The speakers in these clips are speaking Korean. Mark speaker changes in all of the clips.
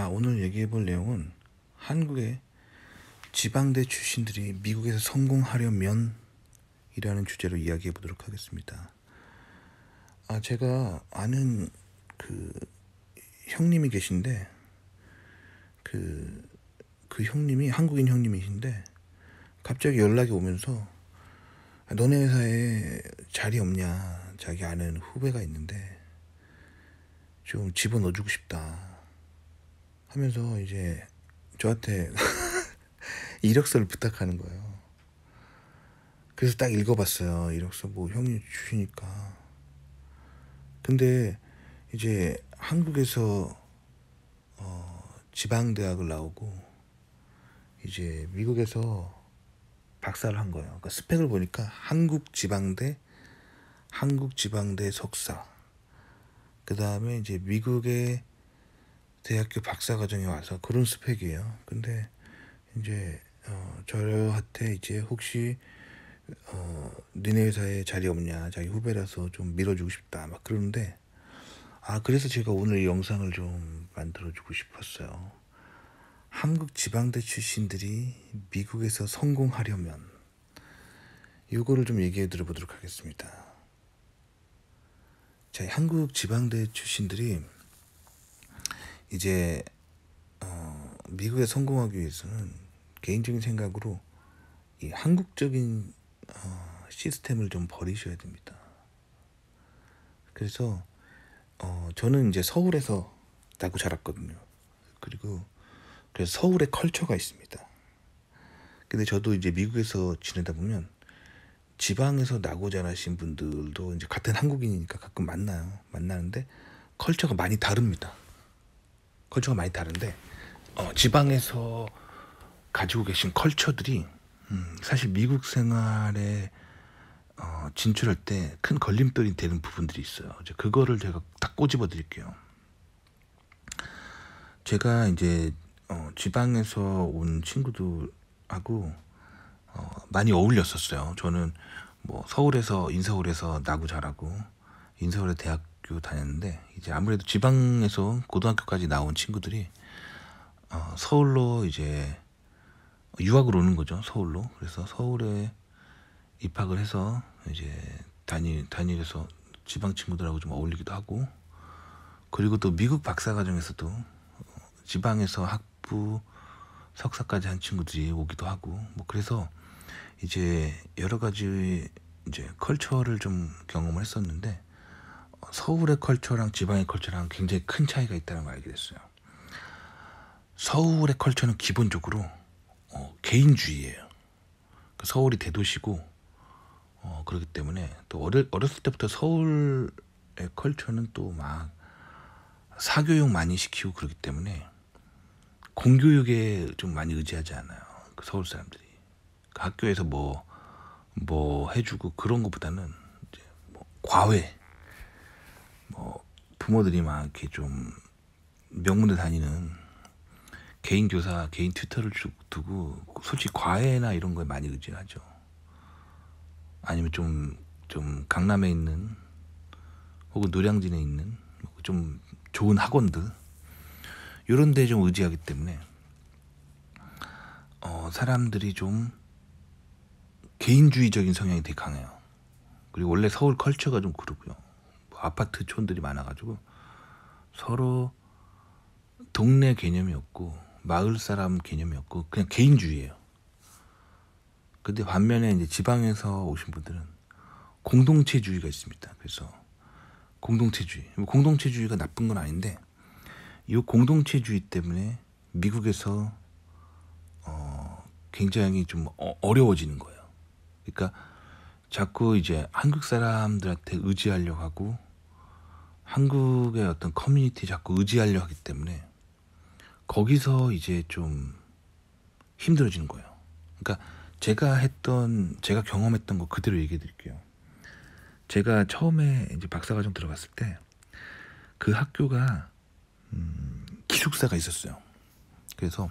Speaker 1: 오늘 얘기해 볼 내용은 한국의 지방대 출신들이 미국에서 성공하려면 이라는 주제로 이야기해 보도록 하겠습니다. 제가 아는 그 형님이 계신데 그 형님이 한국인 형님이신데 갑자기 연락이 오면서 너네 회사에 자리 없냐, 자기 아는 후배가 있는데 좀 집어넣어주고 싶다 하면서 이제 저한테 이력서를 부탁하는 거예요. 그래서 딱 읽어봤어요. 이력서 뭐 형이 주시니까. 근데 이제 한국에서 지방대학을 나오고 이제 미국에서 박사를 한 거예요. 그러니까 스펙을 보니까 한국지방대 석사, 그 다음에 이제 미국의 대학교 박사과정에 와서 그런 스펙이에요. 근데 이제 저한테 이제 혹시 니네 회사에 자리 없냐, 자기 후배라서 좀 밀어주고 싶다 막 그러는데, 그래서 제가 오늘 이 영상을 좀 만들어주고 싶었어요. 한국 지방대 출신들이 미국에서 성공하려면, 이거를 좀 얘기해 드려보도록 하겠습니다. 자, 한국 지방대 출신들이 이제 미국에 성공하기 위해서는 개인적인 생각으로 이 한국적인 시스템을 좀 버리셔야 됩니다. 그래서 저는 이제 서울에서 나고 자랐거든요. 그리고 그래서 서울의 컬처가 있습니다. 근데 저도 이제 미국에서 지내다 보면 지방에서 나고 자라신 분들도 이제 같은 한국인이니까 가끔 만나는데 컬처가 많이 다릅니다. 컬처가 많이 다른데 지방에서 가지고 계신 컬처들이 사실 미국 생활에 진출할 때 큰 걸림돌이 되는 부분들이 있어요. 이제 그거를 제가 딱 꼬집어 드릴게요. 제가 이제 지방에서 온 친구들하고 많이 어울렸었어요. 저는 뭐 인서울에서 나고 자라고 인서울에 대학교 다녔는데, 이제 아무래도 지방에서 고등학교까지 나온 친구들이 서울로 이제 유학을 오는 거죠. 서울로. 그래서 서울에 입학을 해서 이제 다니면서 지방 친구들하고 좀 어울리기도 하고, 그리고 또 미국 박사과정에서도 지방에서 학부 석사까지 한 친구들이 오기도 하고, 뭐 그래서 이제 여러 가지 이제 컬처를 좀 경험을 했었는데, 서울의 컬처랑 지방의 컬처랑 굉장히 큰 차이가 있다는 걸 알게 됐어요. 서울의 컬처는 기본적으로 개인주의예요. 서울이 대도시고 그렇기 때문에 또 어렸을 때부터 서울의 컬처는 또 막 사교육 많이 시키고 그렇기 때문에 공교육에 좀 많이 의지하지 않아요. 그 서울 사람들이 그 학교에서 뭐 해주고 그런 것보다는 이제 뭐 과외, 뭐 부모들이 막 이렇게 좀 명문대 다니는 개인 교사, 개인 튜터를 두고 솔직히 과외나 이런 거에 많이 의지하죠. 아니면 좀 강남에 있는 혹은 노량진에 있는 좀 좋은 학원들, 이런 데 좀 의지하기 때문에 사람들이 좀 개인주의적인 성향이 되게 강해요. 그리고 원래 서울 컬처가 좀 그러고요. 뭐 아파트촌들이 많아가지고 서로 동네 개념이 없고 마을 사람 개념이 없고 그냥 개인주의예요. 근데 반면에 이제 지방에서 오신 분들은 공동체주의가 있습니다. 그래서 공동체주의가 나쁜 건 아닌데, 이 공동체주의 때문에 미국에서 굉장히 좀 어려워지는 거예요. 그러니까 자꾸 이제 한국 사람들한테 의지하려고 하고 한국의 어떤 커뮤니티에 자꾸 의지하려고 하기 때문에 거기서 이제 좀 힘들어지는 거예요. 그러니까 제가 경험했던 거 그대로 얘기해 드릴게요. 제가 처음에 이제 박사과정 들어갔을 때 그 학교가 기숙사가 있었어요. 그래서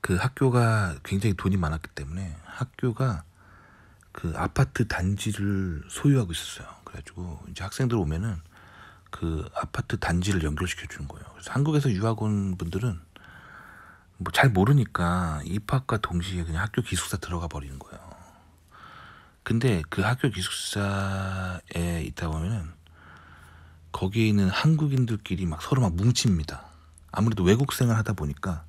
Speaker 1: 그 학교가 굉장히 돈이 많았기 때문에 학교가 그 아파트 단지를 소유하고 있었어요. 그래가지고 이제 학생들 오면은 그 아파트 단지를 연결시켜 주는 거예요. 그래서 한국에서 유학 온 분들은 뭐 잘 모르니까 입학과 동시에 그냥 학교 기숙사 들어가 버리는 거예요. 근데 그 학교 기숙사에 있다 보면은 거기에 있는 한국인들끼리 막 서로 막 뭉칩니다. 아무래도 외국 생활 하다 보니까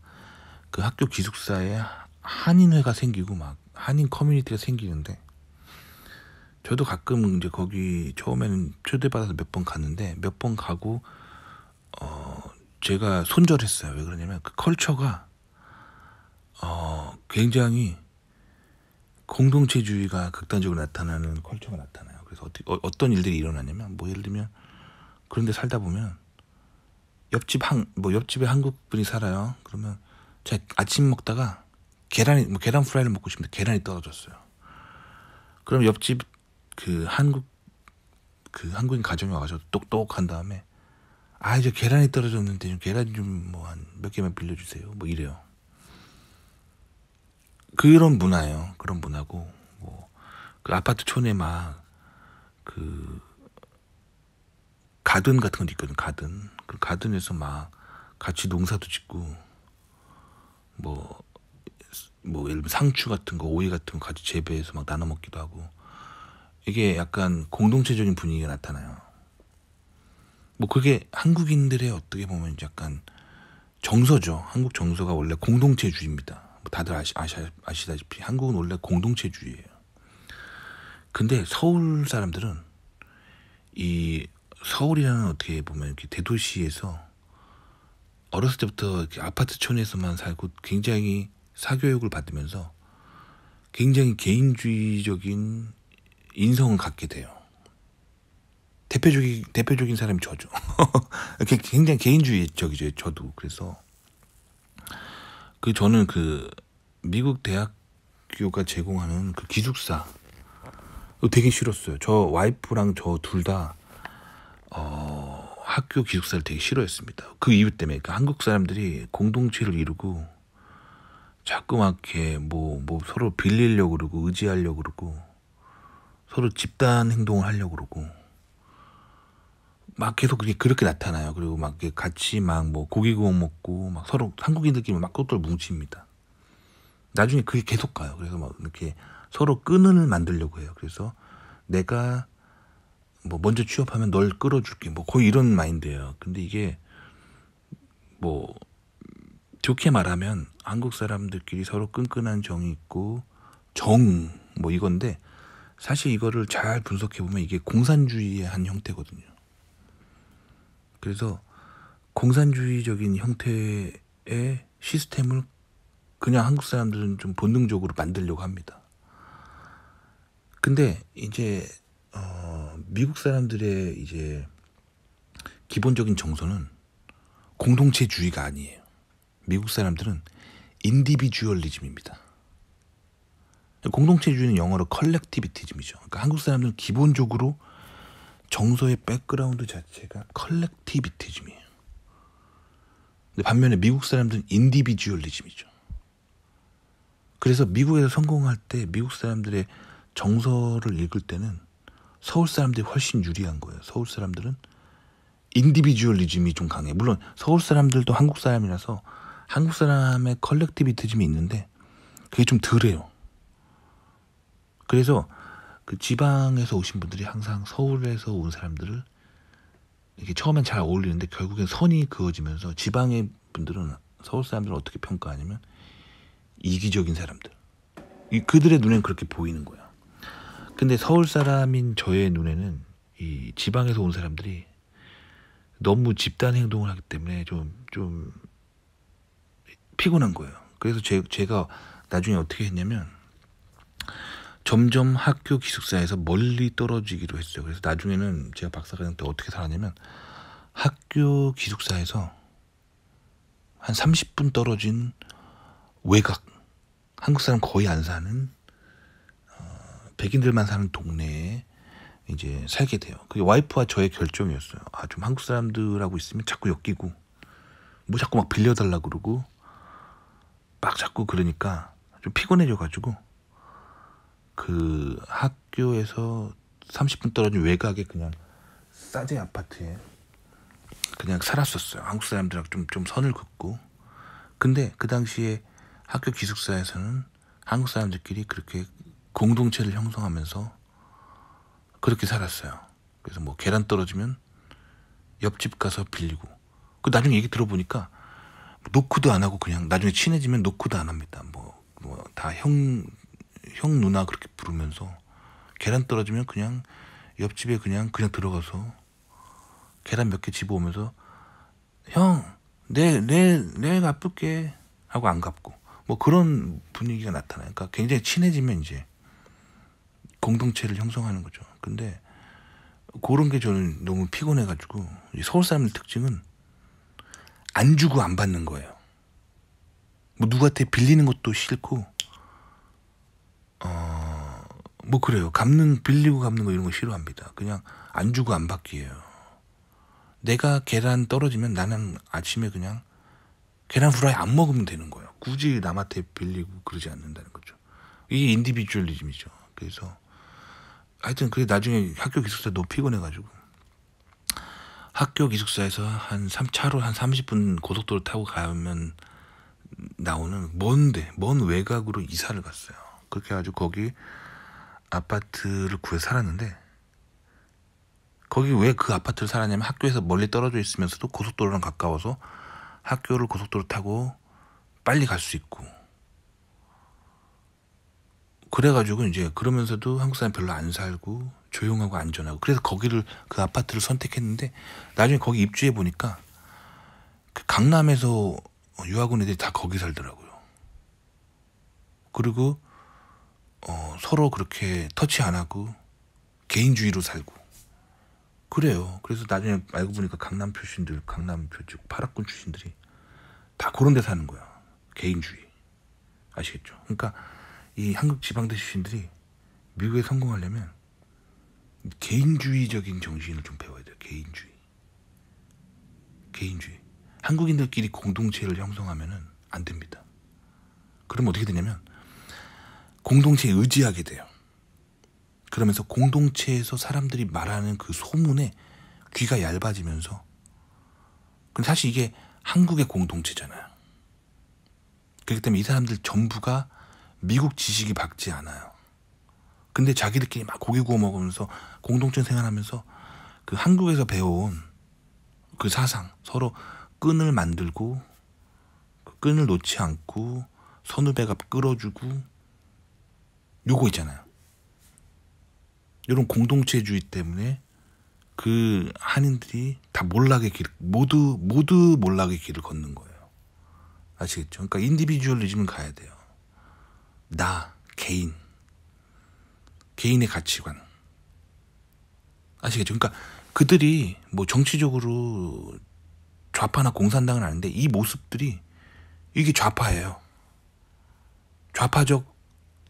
Speaker 1: 그 학교 기숙사에 한인회가 생기고 막 한인 커뮤니티가 생기는데, 저도 가끔 이제 거기 처음에는 초대받아서 몇 번 갔는데, 몇 번 가고 제가 손절했어요. 왜 그러냐면 그 컬처가 굉장히 공동체주의가 극단적으로 나타나는 컬처가 나타나요. 그래서 어떤 일들이 일어나냐면, 뭐 예를 들면 그런 데 살다 보면 옆집에 한국 분이 살아요. 그러면 제가 아침 먹다가 계란 프라이를 먹고 싶은데 계란이 떨어졌어요. 그럼 옆집 그 한국인 가정이 와가지고 똑똑한 다음에, 이제 계란이 떨어졌는데 좀 계란 좀 뭐 한 몇 개만 빌려주세요. 뭐 이래요. 그런 문화예요. 그런 문화고, 뭐 그 아파트 촌에 막 그 가든 같은 것도 있거든. 그 가든에서 막 같이 농사도 짓고, 뭐 예를 들면 상추 같은 거, 오이 같은 거 같이 재배해서 막 나눠 먹기도 하고, 이게 약간 공동체적인 분위기가 나타나요. 뭐 그게 한국인들의 어떻게 보면 약간 정서죠. 한국 정서가 원래 공동체주의입니다. 뭐 다들 아시다시피 한국은 원래 공동체주의예요. 근데 서울 사람들은 이 서울이라는 어떻게 보면 이렇게 대도시에서 어렸을 때부터 이렇게 아파트촌에서만 살고 굉장히 사교육을 받으면서 굉장히 개인주의적인 인성을 갖게 돼요. 대표적인 사람이 저죠. 굉장히 개인주의적이죠, 저도. 그래서 저는 미국 대학교가 제공하는 그 기숙사 되게 싫었어요. 저 와이프랑 저 둘 다 학교 기숙사를 되게 싫어했습니다. 그 이유 때문에. 그러니까 한국 사람들이 공동체를 이루고 자꾸 막 이렇게 뭐 서로 빌리려고 그러고 의지하려고 그러고 서로 집단 행동을 하려고 그러고 막 계속 그렇게 나타나요. 그리고 막 같이 막 뭐 고기 구워 먹고 막 서로 한국인들끼리 막 똘똘 뭉칩니다. 나중에 그게 계속 가요. 그래서 막 이렇게 서로 끈을 만들려고 해요. 그래서 내가 뭐 먼저 취업하면 널 끌어줄게, 뭐 거의 이런 마인드예요. 근데 이게 뭐 좋게 말하면 한국 사람들끼리 서로 끈끈한 정이 있고 뭐 이건데, 사실 이거를 잘 분석해 보면 이게 공산주의의 한 형태거든요. 그래서 공산주의적인 형태의 시스템을 그냥 한국 사람들은 좀 본능적으로 만들려고 합니다. 근데 이제 미국 사람들의 이제 기본적인 정서는 공동체주의가 아니에요. 미국 사람들은 인디비주얼리즘입니다. 공동체주의는 영어로 컬렉티비티즘이죠. 그러니까 한국 사람들은 기본적으로 정서의 백그라운드 자체가 컬렉티비티즘이에요. 근데 반면에 미국 사람들은 인디비주얼리즘이죠. 그래서 미국에서 성공할 때 미국 사람들의 정서를 읽을 때는 서울 사람들이 훨씬 유리한 거예요. 서울 사람들은 인디비주얼리즘이 좀 강해. 물론 서울 사람들도 한국 사람이라서 한국 사람의 컬렉티비티즘이 있는데 그게 좀 덜해요. 그래서 그 지방에서 오신 분들이 항상 서울에서 온 사람들을 이렇게 처음엔 잘 어울리는데 결국엔 선이 그어지면서 지방의 분들은 서울 사람들을 어떻게 평가하냐면 이기적인 사람들. 그들의 눈엔 그렇게 보이는 거야. 근데 서울 사람인 저의 눈에는 이 지방에서 온 사람들이 너무 집단 행동을 하기 때문에 좀 피곤한 거예요. 그래서 제가 나중에 어떻게 했냐면 점점 학교 기숙사에서 멀리 떨어지기로 했어요. 그래서 나중에는 제가 박사과정 때 어떻게 살았냐면 학교 기숙사에서 한 30분 떨어진 외곽, 한국 사람 거의 안 사는 백인들만 사는 동네에 이제 살게 돼요. 그게 와이프와 저의 결정이었어요. 좀 한국 사람들하고 있으면 자꾸 엮이고 뭐 자꾸 막 빌려달라고 그러고 막 자꾸 그러니까 좀 피곤해져가지고 그 학교에서 30분 떨어진 외곽에 그냥 싸제 아파트에 그냥 살았었어요. 한국 사람들하고 좀 선을 긋고. 근데 그 당시에 학교 기숙사에서는 한국 사람들끼리 그렇게 공동체를 형성하면서 그렇게 살았어요. 그래서 뭐 계란 떨어지면 옆집 가서 빌리고. 그 나중에 얘기 들어보니까 노크도 안 하고 그냥 나중에 친해지면 노크도 안 합니다. 뭐 다 형 누나 그렇게 부르면서 계란 떨어지면 그냥 옆집에 그냥 들어가서 계란 몇 개 집어오면서 형 내가 갚을게 하고 안 갚고 뭐 그런 분위기가 나타나요. 그러니까 굉장히 친해지면 이제 공동체를 형성하는 거죠. 근데 그런 게 저는 너무 피곤해가지고 서울 사람들 특징은 안 주고 안 받는 거예요. 뭐 누구한테 빌리는 것도 싫고 뭐 그래요. 빌리고 갚는 거 이런 거 싫어합니다. 그냥 안 주고 안 받기예요. 내가 계란 떨어지면 나는 아침에 그냥 계란 후라이 안 먹으면 되는 거예요. 굳이 남한테 빌리고 그러지 않는다는 거죠. 이게 인디비주얼리즘이죠. 그래서 하여튼 그게 나중에 학교 기숙사 너무 피곤해가지고 학교 기숙사에서 차로 한 30분 고속도로 타고 가면 나오는 먼 외곽으로 이사를 갔어요. 그렇게 해가지고 거기 아파트를 구해서 살았는데 거기 왜 그 아파트를 살았냐면 학교에서 멀리 떨어져 있으면서도 고속도로랑 가까워서 학교를 고속도로 타고 빨리 갈 수 있고 그래가지고 이제 그러면서도 한국 사람 별로 안 살고 조용하고 안전하고 그래서 그 아파트를 선택했는데 나중에 거기 입주해 보니까 그 강남에서 유학 온 애들이 다 거기 살더라고요. 그리고 서로 그렇게 터치 안 하고 개인주의로 살고 그래요. 그래서 나중에 알고 보니까 강남 쪽 파락군 출신들이 다 그런 데 사는 거야. 개인주의. 아시겠죠? 그러니까 이 한국 지방대 출신들이 미국에 성공하려면 개인주의적인 정신을 좀 배워야 돼요. 개인주의. 한국인들끼리 공동체를 형성하면은 안 됩니다. 그러면 어떻게 되냐면 공동체에 의지하게 돼요. 그러면서 공동체에서 사람들이 말하는 그 소문에 귀가 얇아지면서 근데 사실 이게 한국의 공동체잖아요. 그렇기 때문에 이 사람들 전부가 미국 지식이 박지 않아요. 근데 자기들끼리 막 고기 구워 먹으면서 공동체 생활하면서 그 한국에서 배워온 그 사상 서로 끈을 만들고 그 끈을 놓지 않고 선후배가 끌어주고 요거 있잖아요. 이런 공동체주의 때문에 그 한인들이 다 모두 몰락의 길을 걷는 거예요. 아시겠죠? 그러니까 인디비주얼리즘은 가야 돼요. 개인의 가치관. 아시겠죠? 그러니까 그들이 뭐 정치적으로 좌파나 공산당은 아닌데 이 모습들이 이게 좌파예요. 좌파적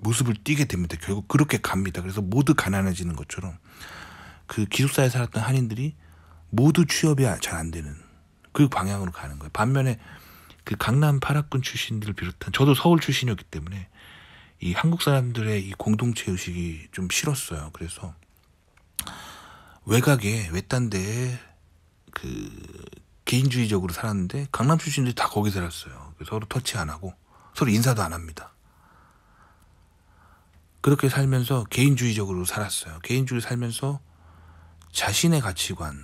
Speaker 1: 모습을 띠게 됩니다. 결국 그렇게 갑니다. 그래서 모두 가난해지는 것처럼 그 기숙사에 살았던 한인들이 모두 취업이 잘 안 되는 그 방향으로 가는 거예요. 반면에 그 강남 파락군 출신들을 비롯한 저도 서울 출신이었기 때문에 이 한국 사람들의 이 공동체 의식이 좀 싫었어요. 그래서 외딴 데에 그 개인주의적으로 살았는데 강남 출신들이 다 거기 살았어요. 서로 터치 안 하고 서로 인사도 안 합니다. 그렇게 살면서 개인주의적으로 살았어요. 개인주의로 살면서 자신의 가치관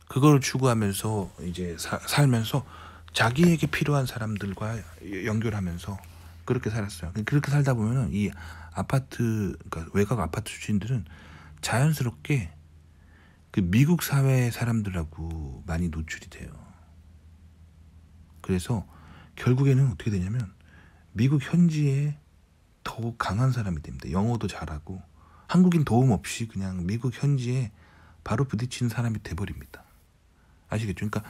Speaker 1: 그걸 추구하면서 이제 살면서 자기에게 필요한 사람들과 연결하면서 그렇게 살았어요. 그렇게 살다 보면은 이 그러니까 외곽 아파트 출신들은 자연스럽게 그 미국 사회 사람들하고 많이 노출이 돼요. 그래서 결국에는 어떻게 되냐면 미국 현지에 더욱 강한 사람이 됩니다. 영어도 잘하고 한국인 도움 없이 그냥 미국 현지에 바로 부딪히는 사람이 돼버립니다. 아시겠죠? 그러니까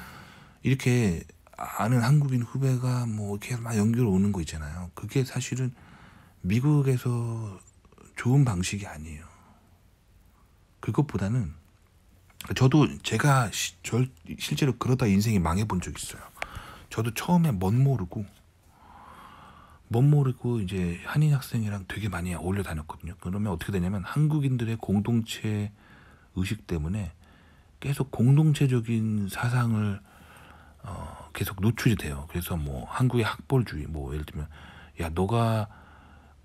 Speaker 1: 이렇게 아는 한국인 후배가 뭐 이렇게 막 연결 오는 거 있잖아요. 그게 사실은 미국에서 좋은 방식이 아니에요. 그것보다는 제가 실제로 그러다 인생이 망해본 적 있어요. 저도 처음에 멋 모르고 이제 한인 학생이랑 되게 많이 어울려 다녔거든요. 그러면 어떻게 되냐면 한국인들의 공동체 의식 때문에 계속 공동체적인 사상을 계속 노출이 돼요. 그래서 뭐 한국의 학벌주의, 뭐 예를 들면 야 너가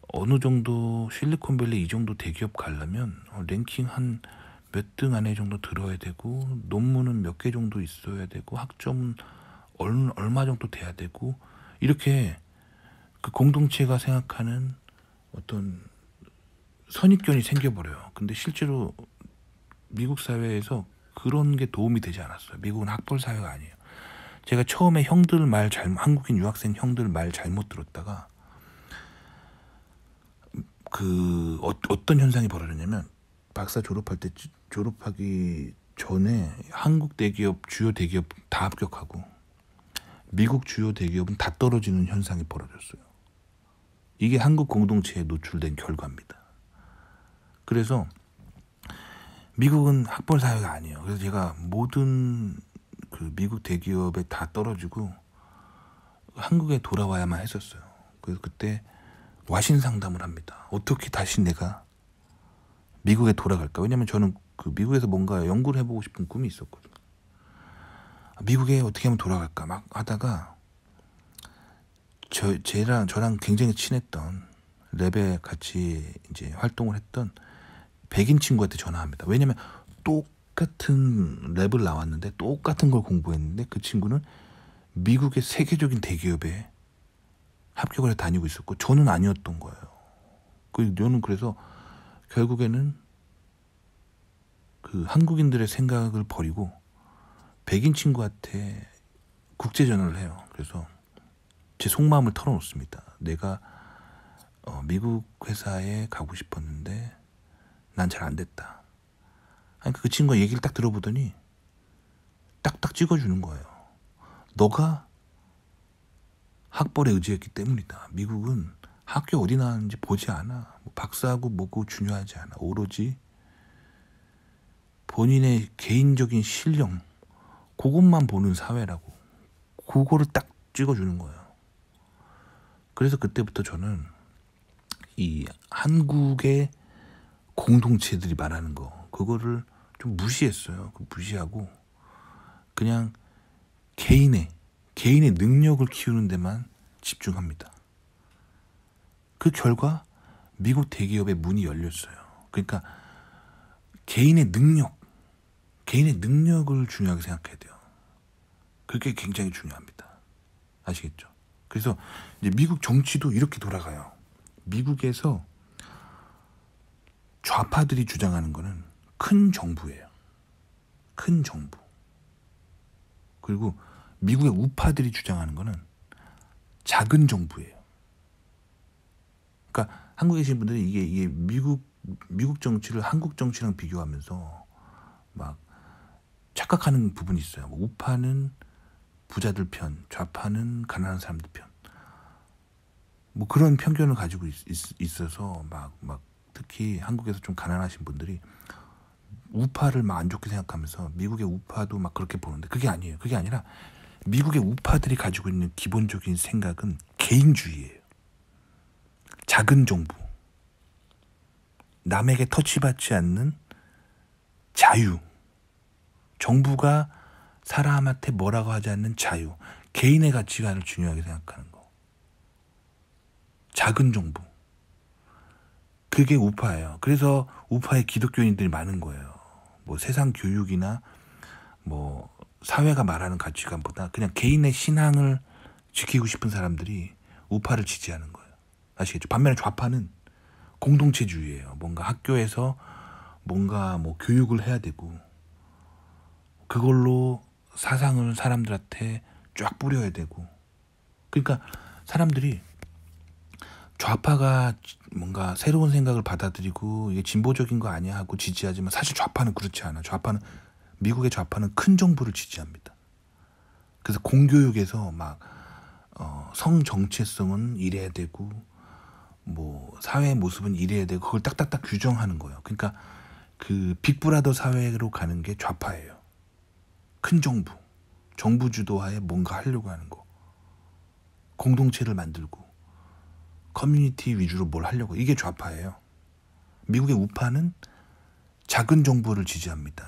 Speaker 1: 어느 정도 실리콘밸리 이 정도 대기업 가려면 랭킹 한 몇 등 안에 정도 들어야 되고 논문은 몇 개 정도 있어야 되고 학점은 얼마 정도 돼야 되고 이렇게 그 공동체가 생각하는 어떤 선입견이 생겨버려요. 근데 실제로 미국 사회에서 그런 게 도움이 되지 않았어요. 미국은 학벌 사회가 아니에요. 제가 처음에 한국인 유학생 형들 말 잘못 들었다가 어떤 현상이 벌어졌냐면 박사 졸업하기 전에 한국 대기업 주요 대기업 다 합격하고 미국 주요 대기업은 다 떨어지는 현상이 벌어졌어요. 이게 한국 공동체에 노출된 결과입니다. 그래서 미국은 학벌 사회가 아니에요. 그래서 제가 모든 그 미국 대기업에 다 떨어지고 한국에 돌아와야만 했었어요. 그래서 그때 와신 상담을 합니다. 어떻게 다시 내가 미국에 돌아갈까? 왜냐면 저는 그 미국에서 뭔가 연구를 해보고 싶은 꿈이 있었거든요. 미국에 어떻게 하면 돌아갈까 막 하다가 저랑 굉장히 친했던 랩에 같이 이제 활동을 했던 백인 친구한테 전화합니다. 왜냐면 똑같은 랩을 나왔는데 똑같은 걸 공부했는데 그 친구는 미국의 세계적인 대기업에 합격을 해 다니고 있었고 저는 아니었던 거예요. 저는 그래서 결국에는 그 한국인들의 생각을 버리고 백인 친구한테 국제 전화를 해요. 그래서 제 속마음을 털어놓습니다. 내가 미국 회사에 가고 싶었는데 난 잘 안 됐다. 그 친구가 얘기를 딱 들어보더니 딱딱 찍어주는 거예요. 너가 학벌에 의지했기 때문이다. 미국은 학교 어디 나왔는지 보지 않아. 뭐 박사하고 뭐고 중요하지 않아. 오로지 본인의 개인적인 실력 그것만 보는 사회라고. 그거를 딱 찍어주는 거예요. 그래서 그때부터 저는 이 한국의 공동체들이 말하는 거 그거를 좀 무시했어요. 무시하고 그냥 개인의 능력을 키우는 데만 집중합니다. 그 결과 미국 대기업의 문이 열렸어요. 그러니까 개인의 능력을 중요하게 생각해야 돼요. 그게 굉장히 중요합니다. 아시겠죠? 그래서 이제 미국 정치도 이렇게 돌아가요. 미국에서 좌파들이 주장하는 거는 큰 정부예요. 큰 정부. 그리고 미국의 우파들이 주장하는 거는 작은 정부예요. 그러니까 한국에 계신 분들이 이게 미국 정치를 한국 정치랑 비교하면서 막 착각하는 부분이 있어요. 우파는 부자들 편, 좌파는 가난한 사람들 편. 뭐 그런 편견을 가지고 있어서 막 특히 한국에서 좀 가난하신 분들이 우파를 막 안 좋게 생각하면서 미국의 우파도 막 그렇게 보는데 그게 아니에요. 그게 아니라 미국의 우파들이 가지고 있는 기본적인 생각은 개인주의예요. 작은 정부, 남에게 터치받지 않는 자유, 정부가 사람한테 뭐라고 하지 않는 자유, 개인의 가치관을 중요하게 생각하는 거. 작은 정부. 그게 우파예요. 그래서 우파의 기독교인들이 많은 거예요. 뭐 세상 교육이나 뭐 사회가 말하는 가치관보다 그냥 개인의 신앙을 지키고 싶은 사람들이 우파를 지지하는 거예요. 아시겠죠? 반면에 좌파는 공동체주의예요. 뭔가 학교에서 뭔가 뭐 교육을 해야 되고 그걸로 사상을 사람들한테 쫙 뿌려야 되고. 그러니까 사람들이 좌파가 뭔가 새로운 생각을 받아들이고 이게 진보적인 거 아니야 하고 지지하지만 사실 좌파는 그렇지 않아. 미국의 좌파는 큰 정부를 지지합니다. 그래서 공교육에서 막 성 정체성은 이래야 되고 뭐 사회의 모습은 이래야 되고 그걸 딱딱딱 규정하는 거예요. 그러니까 그 빅브라더 사회로 가는 게 좌파예요. 큰 정부 주도하에 뭔가 하려고 하는 거. 공동체를 만들고 커뮤니티 위주로 뭘 하려고. 이게 좌파예요. 미국의 우파는 작은 정부를 지지합니다.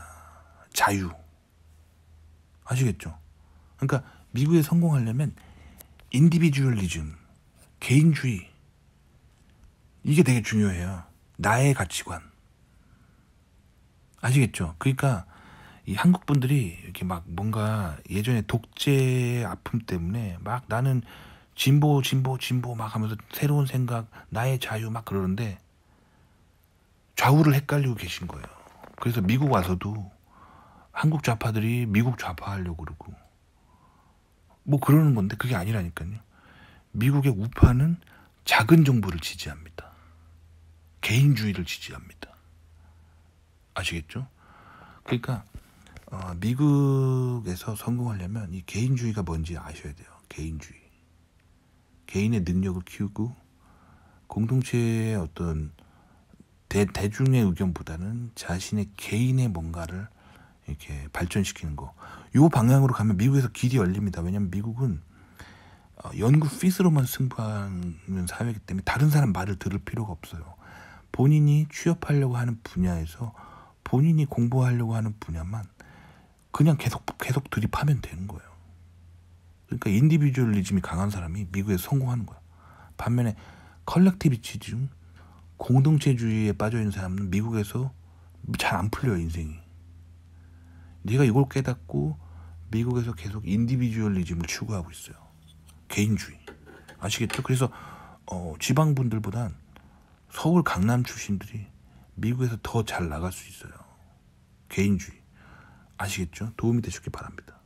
Speaker 1: 자유. 아시겠죠? 그러니까 미국에 성공하려면 인디비주얼리즘, 개인주의, 이게 되게 중요해요. 나의 가치관. 아시겠죠? 그러니까 이 한국 분들이 이렇게 막 뭔가 예전에 독재 아픔 때문에 막 나는 진보 막 하면서 새로운 생각, 나의 자유 막 그러는데 좌우를 헷갈리고 계신 거예요. 그래서 미국 와서도 한국 좌파들이 미국 좌파하려고 그러고 뭐 그러는 건데 그게 아니라니까요. 미국의 우파는 작은 정부를 지지합니다. 개인주의를 지지합니다. 아시겠죠? 그러니까 미국에서 성공하려면 이 개인주의가 뭔지 아셔야 돼요. 개인주의. 개인의 능력을 키우고 공동체의 어떤 대중의 의견보다는 자신의 개인의 뭔가를 이렇게 발전시키는 거. 요 방향으로 가면 미국에서 길이 열립니다. 왜냐면 미국은 연구 핏으로만 승부하는 사회이기 때문에 다른 사람 말을 들을 필요가 없어요. 본인이 취업하려고 하는 분야에서 본인이 공부하려고 하는 분야만 그냥 계속 드립하면 되는 거예요. 그러니까 인디비주얼리즘이 강한 사람이 미국에서 성공하는 거야. 반면에 컬렉티비티즘, 공동체주의에 빠져있는 사람은 미국에서 잘 안 풀려요, 인생이. 네가 이걸 깨닫고 미국에서 계속 인디비주얼리즘을 추구하고 있어요. 개인주의. 아시겠죠? 그래서 지방분들보단 서울 강남 출신들이 미국에서 더 잘 나갈 수 있어요. 개인주의. 아시겠죠? 도움이 되셨길 바랍니다.